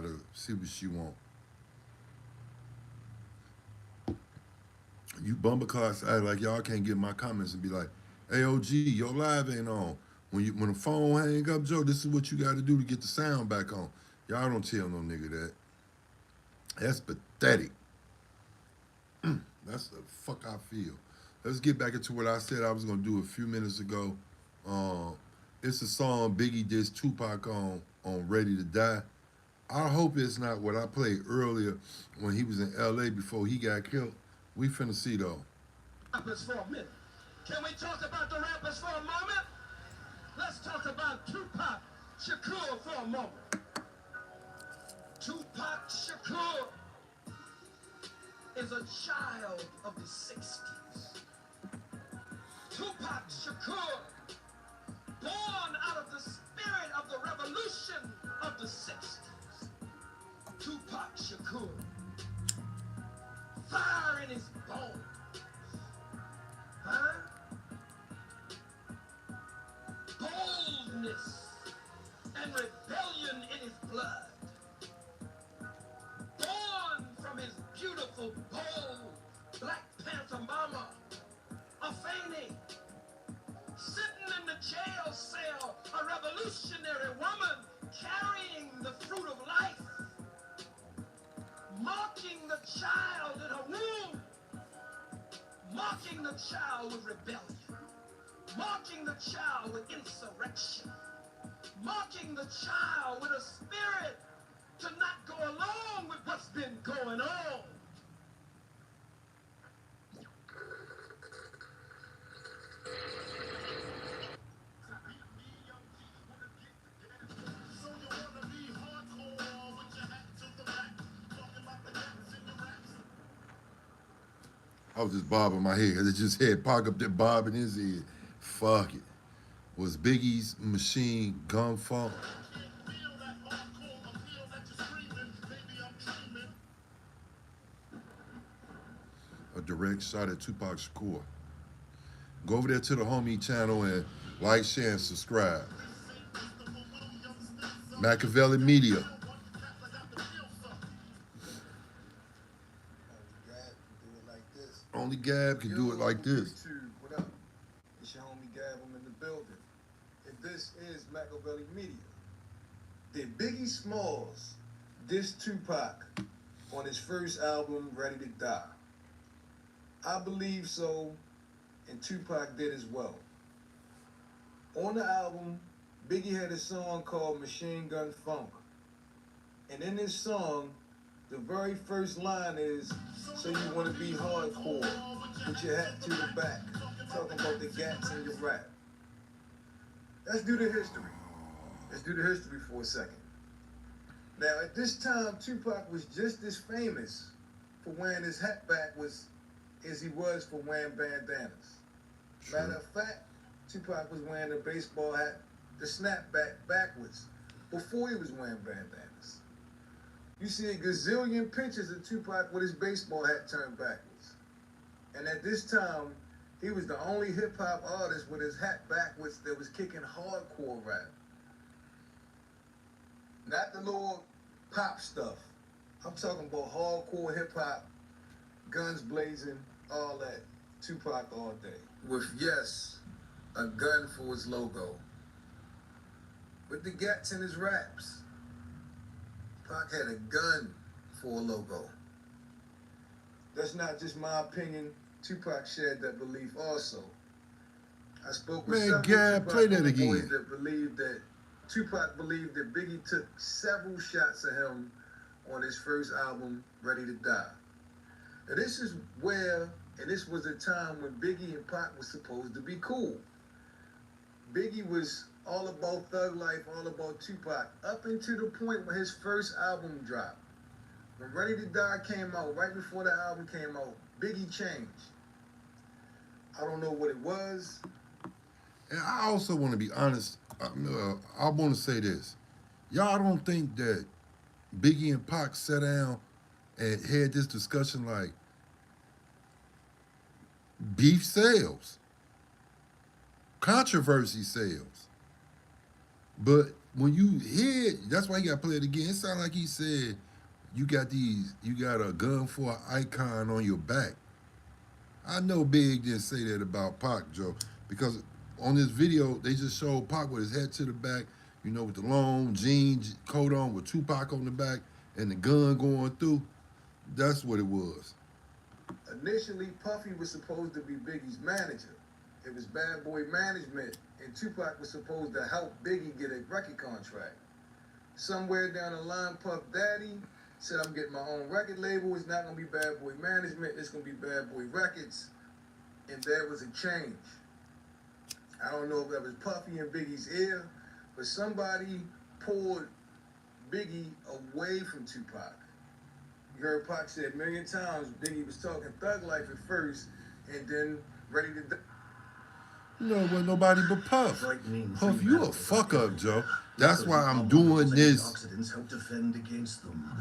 gotta see what she want. You bumblecocks act like y'all can't get my comments and be like, "Hey, OG, your live ain't on." When the phone hang up, Joe, this is what you got to do to get the sound back on. Y'all don't tell no nigga that. That's pathetic. That's the fuck I feel. Let's get back into what I said I was gonna do a few minutes ago. Um, it's a song Biggie did Tupac on "Ready to Die." I hope it's not what I played earlier when he was in L.A. before he got killed. We finna see though. Rappers for a minute. Can we talk about the rappers for a moment? Let's talk about Tupac Shakur for a moment. Tupac Shakur is a child of the 60s. Tupac Shakur, born out of the spirit of the revolution of the 60s. Tupac Shakur, fire in his bones. Huh? Boldness and rebellion in his blood. Born from his beautiful, bold Black Panther mama, Afeni. Sitting in the jail cell, a revolutionary woman carrying the fruit of life. Mocking the child in her womb. Mocking the child with rebellion. Mocking the child with insurrection. Mocking the child with a spirit to not go along with what's been going on. I was just bobbing my head. It just had Pac up there bobbing his head. Fuck it. Was Biggie's Machine Gun Funk? A direct shot at Tupac Shakur. Go over there to the homie channel and like, share, and subscribe. Machiavelli Media. Only Gab can do it like this. YouTube, what up? It's your homie Gab, I'm in the building. And this is Machiavelli Media. Did Biggie Smalls diss Tupac on his first album, Ready to Die? I believe so, and Tupac did as well. On the album, Biggie had a song called Machine Gun Funk. And in this song, the very first line is, "So you want to be hardcore, put your hat to the back," talking about the gats in your rap. Let's do the history. Let's do the history for a second. Now, at this time, Tupac was just as famous for wearing his hat backwards as he was for wearing bandanas. Sure. Matter of fact, Tupac was wearing a baseball hat, the snapback backwards, before he was wearing bandanas. You see a gazillion pictures of Tupac with his baseball hat turned backwards. And at this time, he was the only hip-hop artist with his hat backwards that was kicking hardcore rap. Not the little pop stuff. I'm talking about hardcore hip-hop, guns blazing, all that. Tupac all day. With, yes, a gun for his logo. With the gats in his raps. Pac had a gun for a logo. That's not just my opinion. Tupac shared that belief also. I spoke with several Gab, Tupac play that boys again. that believed that Tupac believed that Biggie took several shots of him on his first album, Ready to Die. Now this is where, and this was a time when Biggie and Pac was supposed to be cool. Biggie was all about thug life, all about Tupac, up until the point when his first album dropped. When Ready to Die came out, right before the album came out, Biggie changed. I don't know what it was. And I also want to be honest. I want to say this. Y'all don't think that Biggie and Pac sat down and had this discussion like beef sales, controversy sales. But when you hear it, that's why you gotta play it again. It sounds like he said, you got a gun for an icon on your back. I know Big didn't say that about Pac, Joe, because on this video they just showed Pac with his head to the back, with the long jeans coat on with Tupac on the back and the gun going through. That's what it was. Initially, Puffy was supposed to be Biggie's manager. It was Bad Boy Management, and Tupac was supposed to help Biggie get a record contract. Somewhere down the line, Puff Daddy said, I'm getting my own record label. It's not going to be Bad Boy Management. It's going to be Bad Boy Records. And there was a change. I don't know if that was Puffy in Biggie's ear, but somebody pulled Biggie away from Tupac. You heard Pac say a million times, Biggie was talking thug life at first, and then Ready to Die. But nobody but Puff. Puff, you a fuck up, Joe. That's why I'm doing this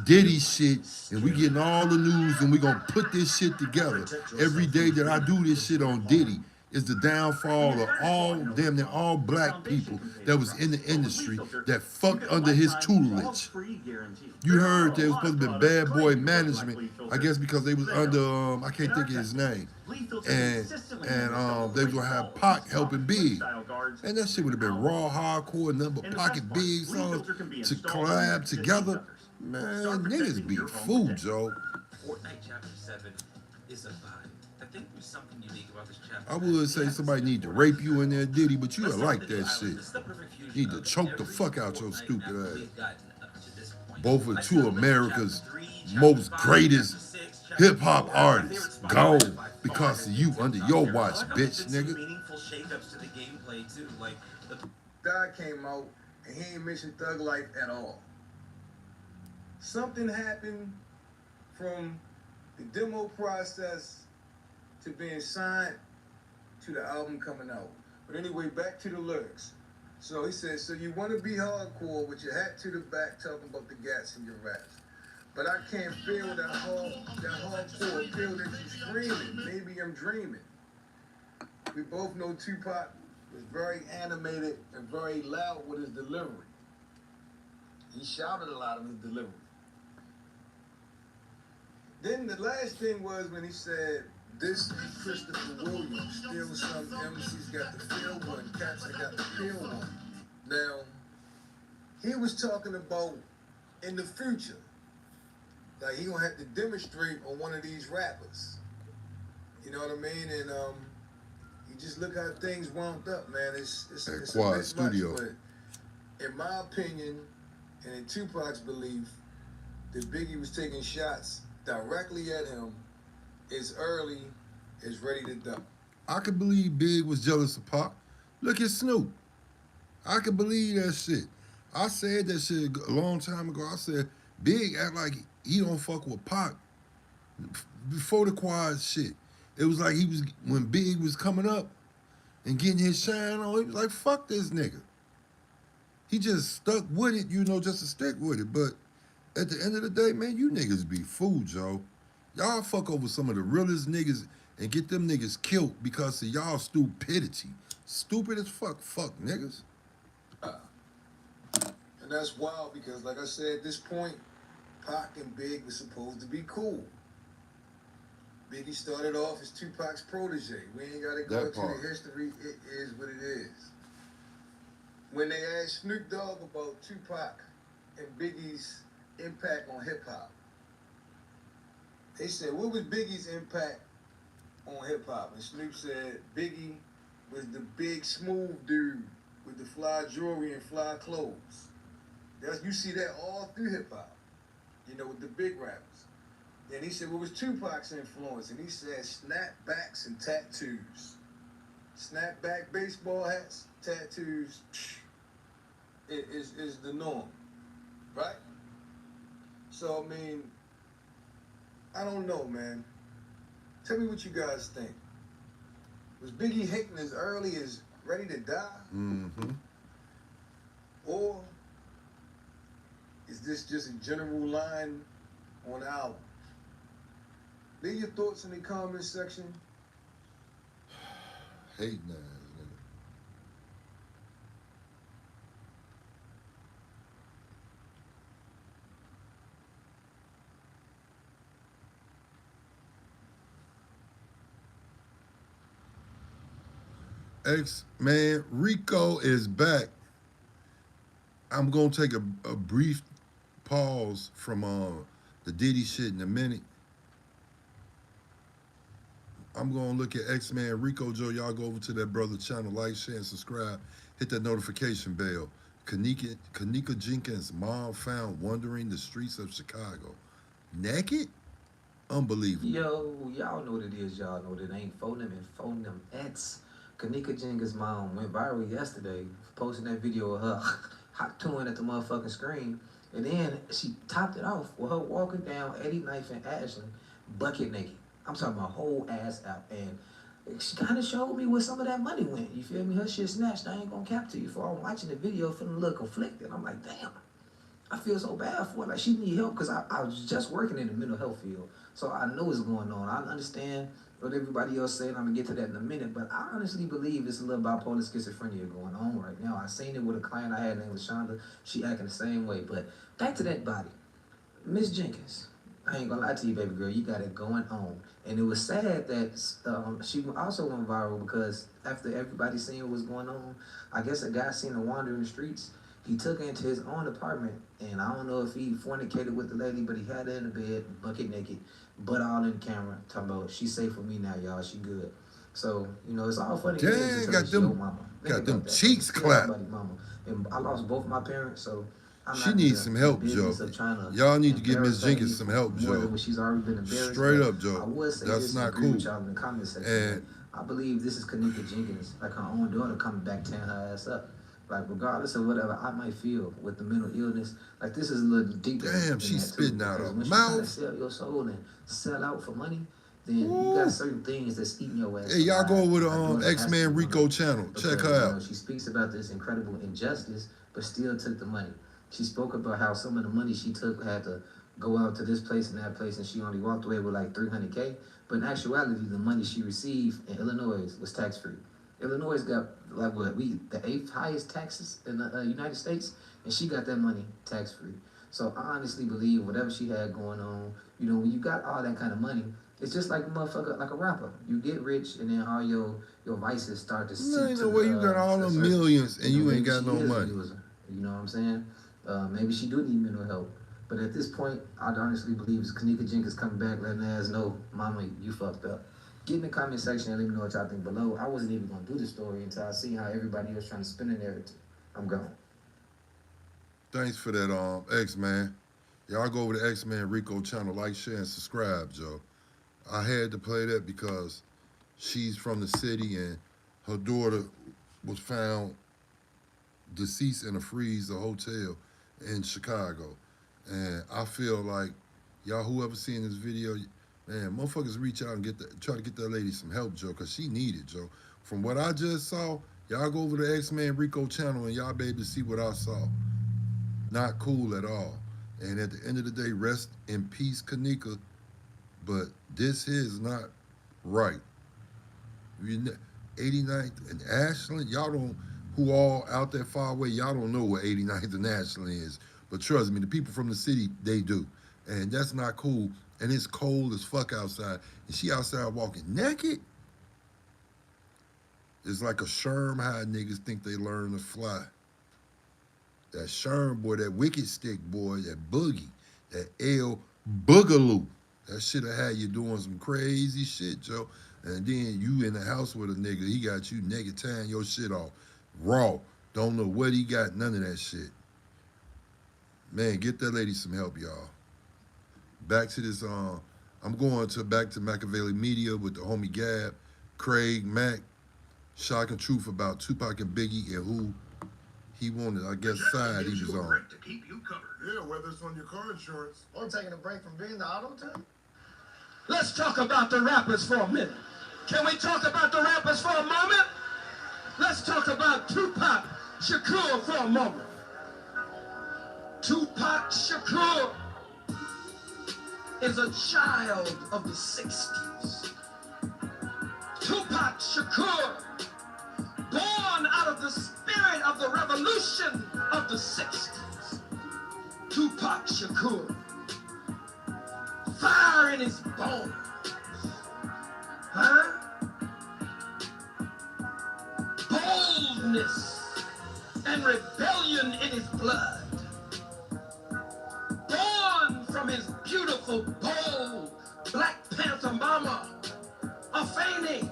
Diddy shit, and we getting all the news, and we gonna put this shit together. Every day that I do this shit on Diddy is the downfall of damn near all black people that was in the industry that fucked under his tutelage. You heard there was supposed to be Bad Boy Management, I guess because they was under, I can't think of his name. And they was gonna have Pac helping Big. And that shit would have been raw, hardcore, number pocket Big songs to collab together. Man, niggas be fooled, Joe. Fortnite Chapter 7 is a vibe. I think there's something unique about this chapter. I would say somebody need to rape you in there, Diddy, but you don't like that shit. You need to choke the fuck out your stupid ass. Both are two of America's most greatest hip-hop artists gone because of you under your watch, bitch, nigga. God came out and he ain't mentioned Thug Life at all. Something happened from the demo process to being signed to the album coming out. But anyway, back to the lyrics. So he says, so you want to be hardcore with your hat to the back talking about the gats in your raps. But I can't feel that hardcore feel that you're screaming. Maybe I'm dreaming. We both know Tupac was very animated and very loud with his delivery. He shouted a lot of his delivery. Then the last thing was when he said, this ain't Christopher Williams. Still some MCs got the feel one, cats I got the feel one. Now, he was talking about in the future, like he gonna have to demonstrate on one of these rappers. You know what I mean? And you just look how things wound up, man. It's Quad a bit Studio. much, but in my opinion, and in Tupac's belief, that Biggie was taking shots directly at him as early as Ready to Die. I could believe Big was jealous of Pac. Look at Snoop. I could believe that shit. I said that shit a long time ago. I said, Big act like he don't fuck with Pac before the Quad shit. It was like when Big was coming up and getting his shine on, he was like, fuck this nigga. He just stuck with it, just to stick with it. But at the end of the day, man, you niggas be fooled, Joe. Y'all fuck over some of the realest niggas and get them niggas killed because of y'all stupidity. Stupid as fuck niggas. And that's wild because, like I said, at this point, Pac and Big were supposed to be cool. Biggie started off as Tupac's protege. We ain't got to go into the history. It is what it is. When they asked Snoop Dogg about Tupac and Biggie's impact on hip-hop, they said, what was Biggie's impact on hip-hop? And Snoop said, Biggie was the big, smooth dude with the fly jewelry and fly clothes. You see that all through hip-hop, with the big rappers. Then he said, what was Tupac's influence? And he said, snapbacks and tattoos. Snapback baseball hats, tattoos, is the norm, right? So, I mean, I don't know, man. Tell me what you guys think. Was Biggie hating as early as Ready to Die? Mm-hmm. Or is this just a general line on the album? Leave your thoughts in the comment section. Hating ass nigga. Man, Rico is back. I'm gonna take a brief pause from the Diddy shit in a minute. I'm gonna look at X-Man Rico Joe. Y'all go over to that brother channel, like, share, and subscribe. Hit that notification bell. Kanika Jenkins' mom found wandering the streets of Chicago. Naked? Unbelievable. Yo, y'all know what it is. Y'all know that it ain't Phone Them and Phone Them X. Kanika Jenkins' mom went viral yesterday for posting that video of her hot tune at the motherfucking screen. And then she topped it off with her walking down 89th and Ashland bucket naked. I'm talking about whole ass out. And she kind of showed me where some of that money went. You feel me? Her shit snatched. I ain't gonna cap to you for I'm watching the video feeling a little conflicted. I'm like, damn. I feel so bad for her. Like, she need help because I was just working in the mental health field. So I know what's going on. I understand what everybody else saying. I'm going to get to that in a minute. But I honestly believe it's a little bipolar schizophrenia going on right now. I seen it with a client I had named LaShonda. She acting the same way. But back to that body. Miss Jenkins, I ain't going to lie to you, baby girl. You got it going on. And it was sad that she also went viral because after everybody seen what was going on, I guess a guy seen her wander in the streets. He took her into his own apartment, and I don't know if he fornicated with the lady, but he had her in the bed, bucket naked, butt all in the camera, talking about, she's safe with me now, y'all, she good. So, you know, it's all funny. Damn, got them cheeks clapped. Mama. And I lost both my parents, so she needs some help, Joe. Y'all need to give Miss Jenkins some help, Joe. She's already been Straight up, Joe. I would say that's not cool. Y'all in the comment section. And I believe this is Kanika Jenkins, like her own daughter, coming back tearing her ass up. Like, regardless of whatever I might feel with the mental illness, like, this is a little deeper. Damn, she's spitting out her mouth. When you sell your soul and sell out for money, then you got certain things that's eating your ass. Hey, y'all go over to X-Man Rico channel. Check her out. She speaks about this incredible injustice, but still took the money. She spoke about how some of the money she took had to go out to this place and that place, and she only walked away with like $300K. But in actuality, the money she received in Illinois was tax-free. Illinois got like the 8th highest taxes in the United States, and she got that money tax-free. So I honestly believe whatever she had going on, you know, when you got all that kind of money, it's just like a motherfucker, like a rapper. You get rich, and then all your vices start to seep to the way you got all the millions and you ain't got no money. You know what I'm saying? Maybe she do need mental help. But at this point, I'd honestly believe it's Kanika Jenkins coming back, letting her ass know, mama, you fucked up. Get in the comment section and let me know what y'all think below. I wasn't even going to do the story until I see how everybody else trying to spin the narrative. I'm gone. Thanks for that, X-Man. Y'all go over to X-Man Rico channel, like, share, and subscribe, Joe. I had to play that because she's from the city and her daughter was found deceased in a freeze, a hotel in Chicago. And I feel like y'all, whoever seen this video, man, motherfuckers reach out and try to get that lady some help, Joe, because she needed, Joe. From what I just saw, y'all go over to X-Man Rico channel and y'all be able to see what I saw. Not cool at all. And at the end of the day, rest in peace, Kanika. But this is not right. 89th and Ashland, y'all don't, who all out there far away, y'all don't know where 89th and Ashland is. But trust me, the people from the city, they do. And that's not cool. And it's cold as fuck outside. And she outside walking naked. It's like a Sherm how niggas think they learn to fly. That Sherm boy, that wicked stick boy, that boogie, that L Boogaloo. That shit'll have you doing some crazy shit, Joe. And then you in the house with a nigga, he got you naked tying your shit off. Raw. Don't know what he got, none of that shit. Man, get that lady some help, y'all. Back to this, I'm going back to Machiavelli Media with the homie Gab, Craig, Mac, shocking truth about Tupac and Biggie and who he wanted, I guess, side he was on. To keep you covered. Yeah, whether it's on your car insurance or taking a break from being the auto tune. Let's talk about the rappers for a minute. Can we talk about the rappers for a moment? Let's talk about Tupac Shakur for a moment. Tupac Shakur is a child of the 60s. Tupac Shakur, born out of the spirit of the revolution of the 60s. Tupac Shakur, fire in his bones. Huh? boldness and rebellion in his blood. Born from his beautiful, bold Black Panther mama, Afeni,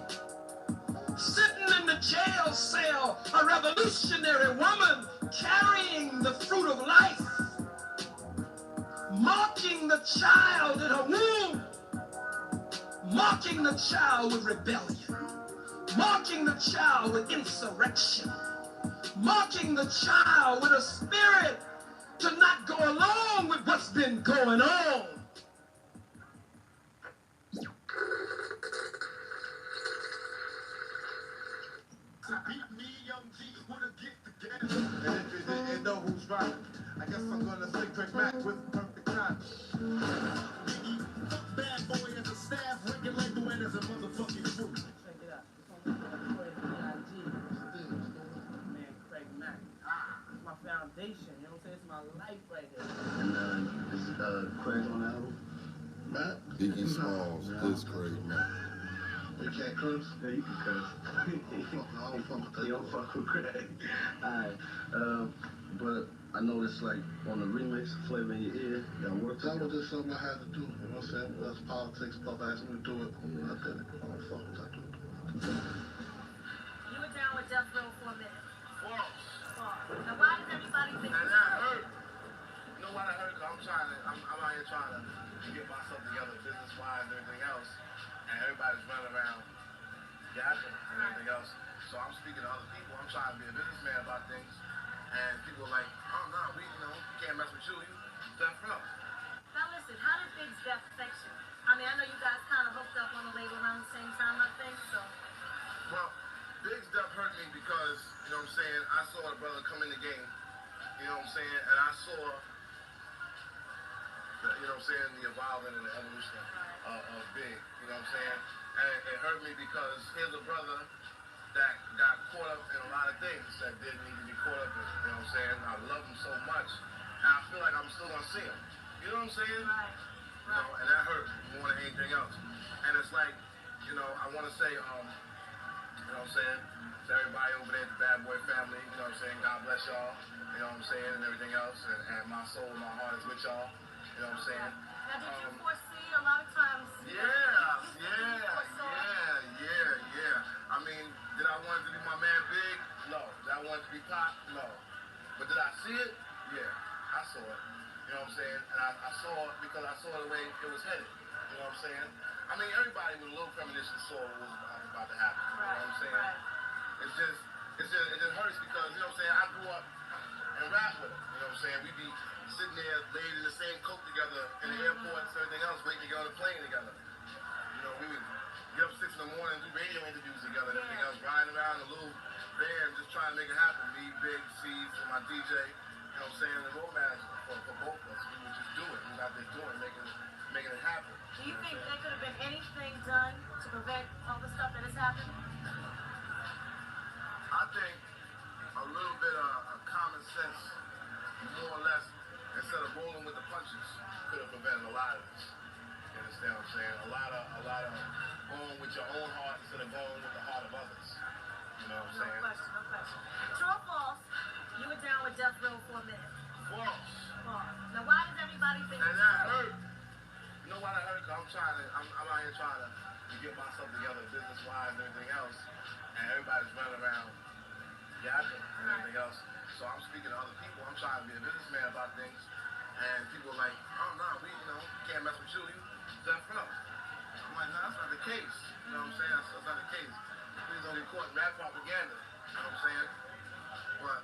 sitting in the jail cell, a revolutionary woman carrying the fruit of life, mocking the child in her womb, mocking the child with rebellion, mocking the child with insurrection, mocking the child with a spirit to not go along with what's been going on. And know who's right. I guess I'm gonna stick Craig Mack with perfect time. Bad boy as a staff, record label and as a motherfucking crew. Check it out. It's on the man, Craig Mack. It's my foundation, you know what I'm saying? It's my life right there. And is Craig on the album? Matt? Biggie Smalls, this Craig Mack. You can't curse? Yeah, you can curse. I don't fuck with that. You don't fuck with Craig. Alright. But I noticed, like, on the remix, Flavor in Your Ear, y'all worked. That was just something I had to do. You know what I'm saying? That's politics. Puff asked me to do it. I did it. I don't fuck with that dude. You were down with Death Row for a minute. False. Now, why does everybody think And it's that true? hurt. You know what I heard? I'm out here trying to get myself together business-wise and everything else. And everybody's running around yapping and everything else. So I'm speaking to other people. I'm trying to be a businessman about things. And people are like, oh no, we can't mess with you. You Death Row. Now, listen, how did Big's death affect you? I mean, I know you guys kind of hooked up on the label around the same time, I think, so. Well, Big's death hurt me because, you know what I'm saying, I saw the brother come in the game, you know what I'm saying, and I saw, you know what I'm saying, the evolving and the evolution of Big, you know what I'm saying, and it hurt me because here's a brother that got caught up in a lot of things that didn't need to be caught up in, you know what I'm saying, I love him so much, and I feel like I'm still gonna see him, you know what I'm saying, you know, and that hurt more than anything else, and it's like, you know, I want to say, you know what I'm saying? To everybody over there at the Bad Boy family, you know what I'm saying? God bless y'all, you know what I'm saying? And everything else. And my soul and my heart is with y'all, you know what I'm saying? Now, did you foresee a lot of times? Yeah. I mean, did I want it to be my man Big? No. Did I want it to be Pop? No. But did I see it? Yeah, I saw it. You know what I'm saying? And I saw it because I saw the way it was headed. You know what I'm saying? I mean, everybody with a little premonition saw what was about to happen. You know what I'm saying? Right. It just hurts because, you know what I'm saying, I grew up and rap with him. You know what I'm saying? We be sitting there laid in the same coat together in the airport and everything else, waiting to get on the plane together. You know, we would get up 6 in the morning, do radio interviews together and everything else, riding around in a little van, just trying to make it happen. Me, Big, Seeds, and my DJ, you know what I'm saying, the road manager for both of us. We would just do it. We was out there doing it, making it happen. Do you think there could have been anything done to prevent all the stuff that has happened? I think a little bit of common sense, more or less, instead of rolling with the punches, could have prevented a lot of this. You understand what I'm saying? A lot of going with your own heart instead of going with the heart of others. You know what I'm saying? No question. True or false, you were down with Death Row for a minute. False. Now, why does everybody think And it's that true? hurt. You know what I hurt? Cause I'm out here trying to get myself together business-wise and everything else. And everybody's running around yapping and everything else. So I'm speaking to other people. I'm trying to be a businessman about things. And people are like, oh no, we can't mess with you. You Death Row. I'm like, no, that's not the case. You know what I'm saying? That's not the case. Please don't get caught in rap propaganda. You know what I'm saying? But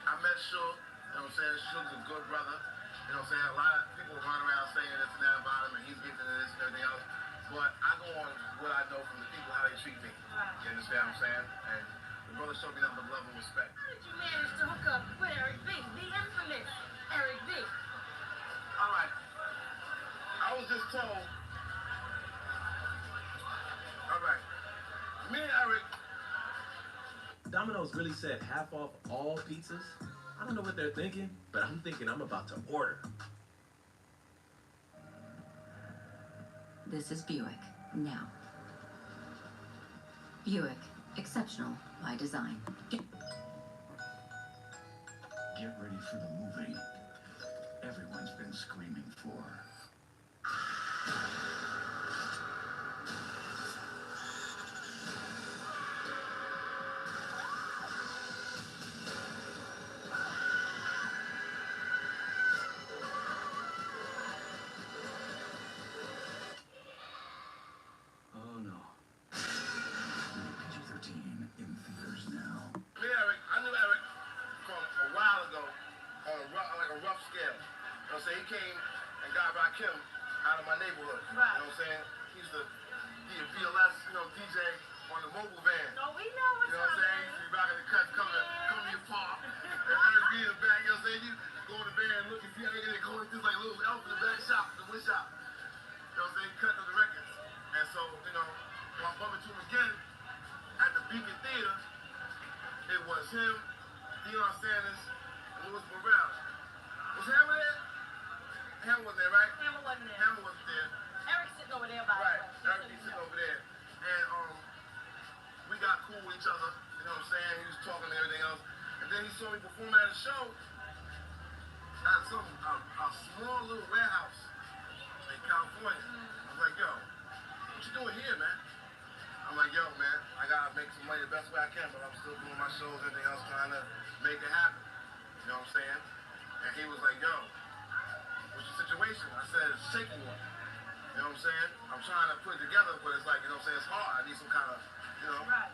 I met Suge. You know what I'm saying? Suge's a good brother. You know what I'm saying? A lot of people run around saying this and that about him, and he's getting into this and everything else. But I go on what I know from the people, how they treat me. You understand what I'm saying? And the brother showed me nothing but love and respect. How did you manage to hook up with Eric B, the infamous Eric B? All right. I was just told. All right. Me and Eric. Domino's really said half off all pizzas. I don't know what they're thinking, but I'm thinking I'm about to order. This is Buick, now. Buick, exceptional by design. Get ready for the movie everyone's been screaming for. Oh no. PG-13 in theaters now. Me, Eric, I knew Eric from a while ago on a rough scale. You know what I'm saying? He came and got Rakim out of my neighborhood. Right. You know what I'm saying? He used to be a VLS, DJ on the mobile van. No, we know what's You know what I'm saying? He used to be rocking the cuts, come to your park. And Eric be in the back, you know what I'm saying? You go in the van, look and see Eric, and they go into like little elf in the back shop, the wood shop. You know what I'm saying? Cut to the records. And so, when I bumped into him again at the Beacon Theater, it was him, Deion Sanders, and Louis Burrell. Was Hammer there? Hammer wasn't there, right? Hammer wasn't there. Hammer wasn't there. Eric's sitting over there by Right. the way. Eric be sitting over there. And we got cool with each other. You know what I'm saying? He was talking and everything else. And then he saw me perform at a show at a small little warehouse in California. I was like, yo, what you doing here, man? I'm like, yo, man, I gotta make some money the best way I can, but I'm still doing my shows and everything else, trying to make it happen. You know what I'm saying? And he was like, yo, what's your situation? I said, it's a shaky one. You know what I'm saying? I'm trying to put it together, but it's like, you know what I'm saying? It's hard. I need some kind of, Right.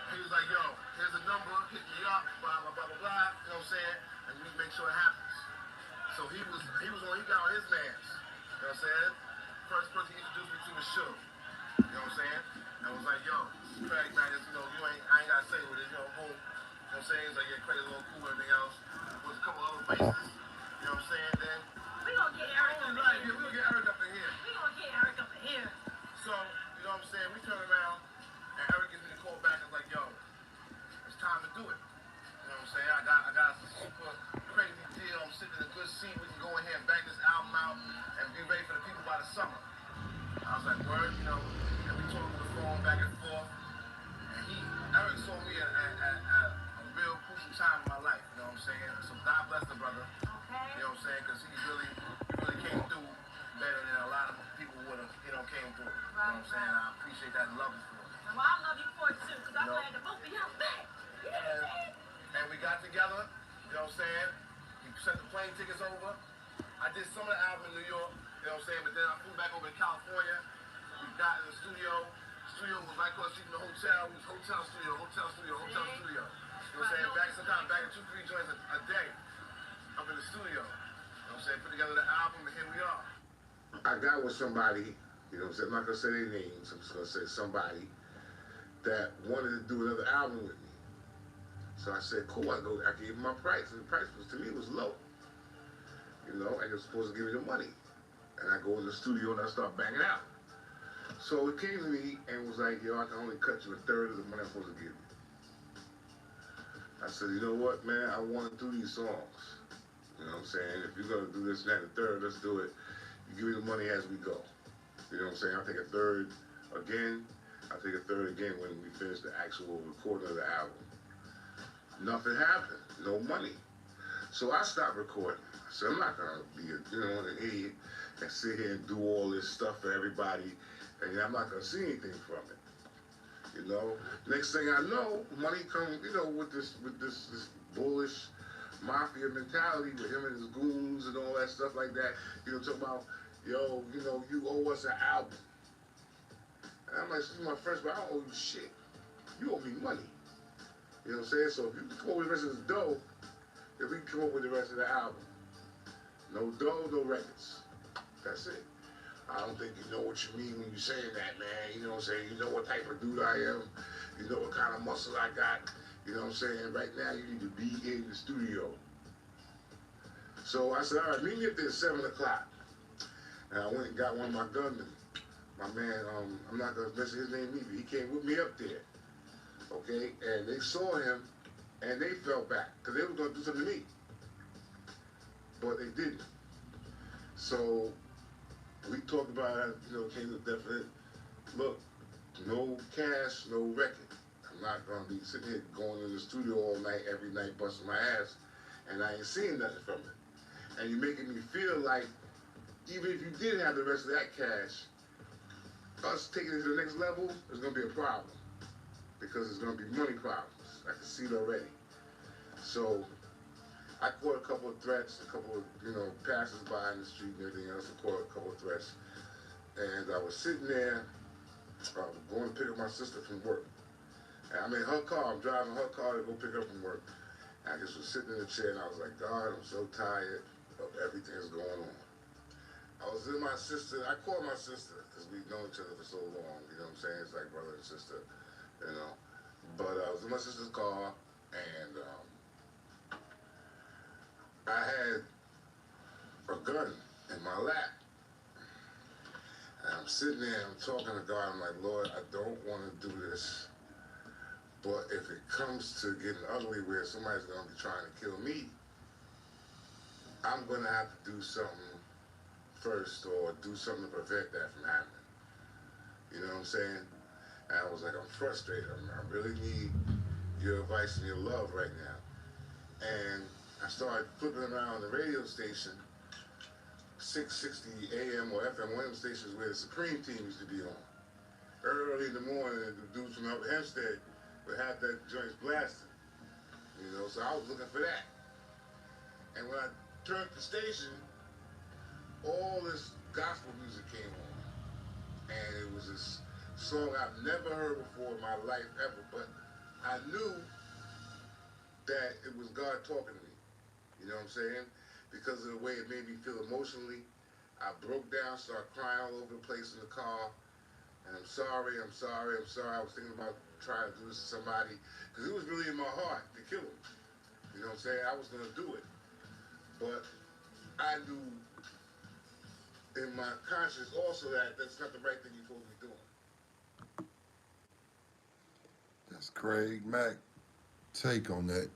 He was like, yo, here's a number, hit me up, blah, blah, blah, blah, blah. You know what I'm saying? And we make sure it happens. So he got on his mans. You know what I'm saying? First person he introduced me to was Suge. You know what I'm saying? And I was like, yo, Craig, man, I ain't got to say what it is, boom. You know what I'm saying? He's like, yeah, Craig a little cool and everything else. There was a couple other places. You know what I'm saying? Then We gonna get Eric up in right, here. yeah, we gonna get Eric up in here. We gonna get Eric up in here. So, you know what I'm saying? We turn around, and Eric gives me the call back and is like, yo, it's time to do it. You know what I'm saying? I got a super crazy deal. I'm sitting in a good seat. We can go in here and bang this album out and be ready for the people by the summer. I was like, word, and we talked on the phone back and forth. And Eric saw me at a real crucial time in my life. You know what I'm saying? So God bless the brother. Okay. You know what I'm saying? Because he really came through better than a lot of people would have, came through. You know what I'm saying? I appreciate that and love you for it. Well, I love you for it too, because I'm glad the both of y'all back. You know what I'm saying? And we got together, you know what I'm saying? He sent the plane tickets over. I did some of the album in New York, you know what I'm saying? But then I flew back over to California. We got in the studio. Studio was right across the street from the hotel. It was hotel studio. You know what I'm saying? Sometimes back in 2-3 joints a day up in the studio. You know what I'm saying? Put together the album, and here we are. I got with somebody, you know what I'm saying? I'm not going to say their names. I'm just going to say somebody that wanted to do another album with me. So I said, cool, I gave him my price. And the price to me was low. And you're supposed to give me the money. And I go in the studio and I start banging out. So it came to me and was like, yo, I can only cut you a third of the money I'm supposed to give you. I said, you know what, man, I want to do these songs. You know what I'm saying? If you're going to do this, that, and the third, let's do it. You give me the money as we go. You know what I'm saying? I'll take a third again. I'll take a third again when we finish the actual recording of the album. Nothing happened. No money. So I stopped recording. I said, I'm not going to be an idiot and sit here and do all this stuff for everybody, and I'm not going to see anything from it. Next thing I know, money comes, with this bullish mafia mentality with him and his goons and all that stuff like that. Talking about, yo, you owe us an album. And I'm like, this is my first, but I don't owe you shit. You owe me money. You know what I'm saying? So if you can come up with the rest of this dough, if we can come up with the rest of the album. No dough, no records. That's it. I don't think you know what you mean when you're saying that, man. You know what I'm saying? You know what type of dude I am. You know what kind of muscle I got. You know what I'm saying? Right now, you need to be in the studio. So I said, all right, meet me up there at 7 o'clock. And I went and got one of my gunmen. My man, I'm not going to mention his name either. He came with me up there. Okay? And they saw him, and they fell back. Because they were going to do something to me. But they didn't. So we talked about it, came to definite, look, no cash, no record. I'm not gonna be sitting here going to the studio all night, every night, busting my ass, and I ain't seeing nothing from it. And you're making me feel like even if you did have the rest of that cash, us taking it to the next level is gonna be a problem because it's gonna be money problems. I can see it already. So I caught a couple of threats, a couple of passers-by in the street and everything else. I caught a couple of threats, and I was sitting there going to pick up my sister from work. And I'm in her car. I'm driving her car to go pick her up from work. And I just was sitting in the chair, and I was like, God, I'm so tired of everything that's going on. I was in my sister. I called my sister because we've known each other for so long. You know what I'm saying? It's like brother and sister, you know. But I was in my sister's car, and I had a gun in my lap. And I'm sitting there, I'm talking to God. I'm like, Lord, I don't want to do this. But if it comes to getting ugly where somebody's going to be trying to kill me, I'm going to have to do something first or do something to prevent that from happening. You know what I'm saying? And I was like, I'm frustrated. I really need your advice and your love right now. And I started flipping around the radio station, 660 AM or FM, one of them stations where the Supreme team used to be on. Early in the morning, the dudes from Upper Hempstead would have that joint blasting. You know, so I was looking for that. And when I turned the station, all this gospel music came on. And it was this song I've never heard before in my life ever, but I knew that it was God talking to me. You know what I'm saying? Because of the way it made me feel emotionally. I broke down, started crying all over the place in the car. And I'm sorry. I was thinking about trying to do this to somebody. Because it was really in my heart to kill him. You know what I'm saying? I was going to do it. But I knew in my conscience also that that's not the right thing you're supposed to be doing. That's Craig Mack take on that.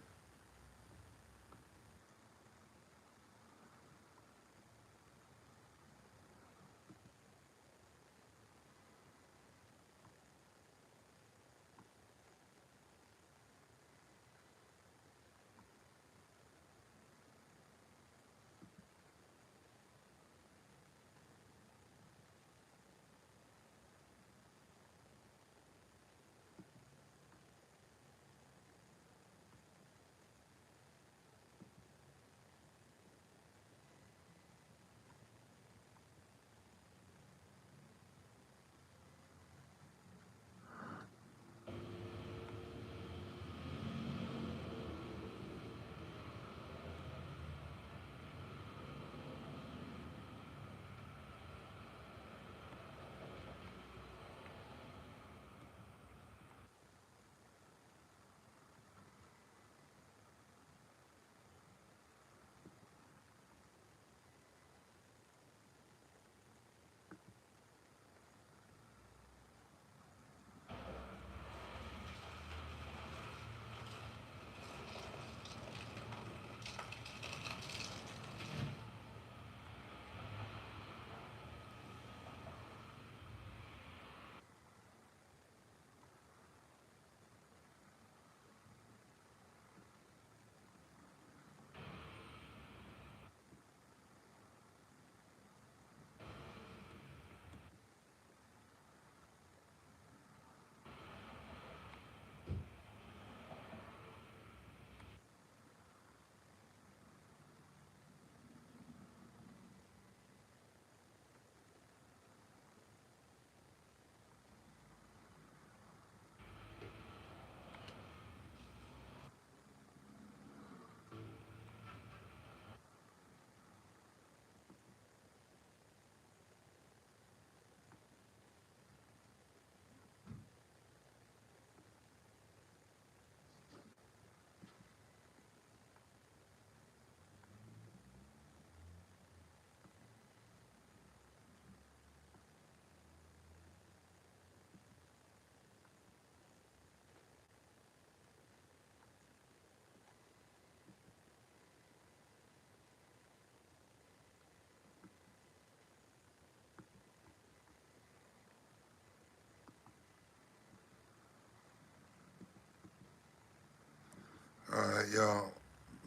y'all.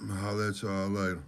I'll holler at y'all later.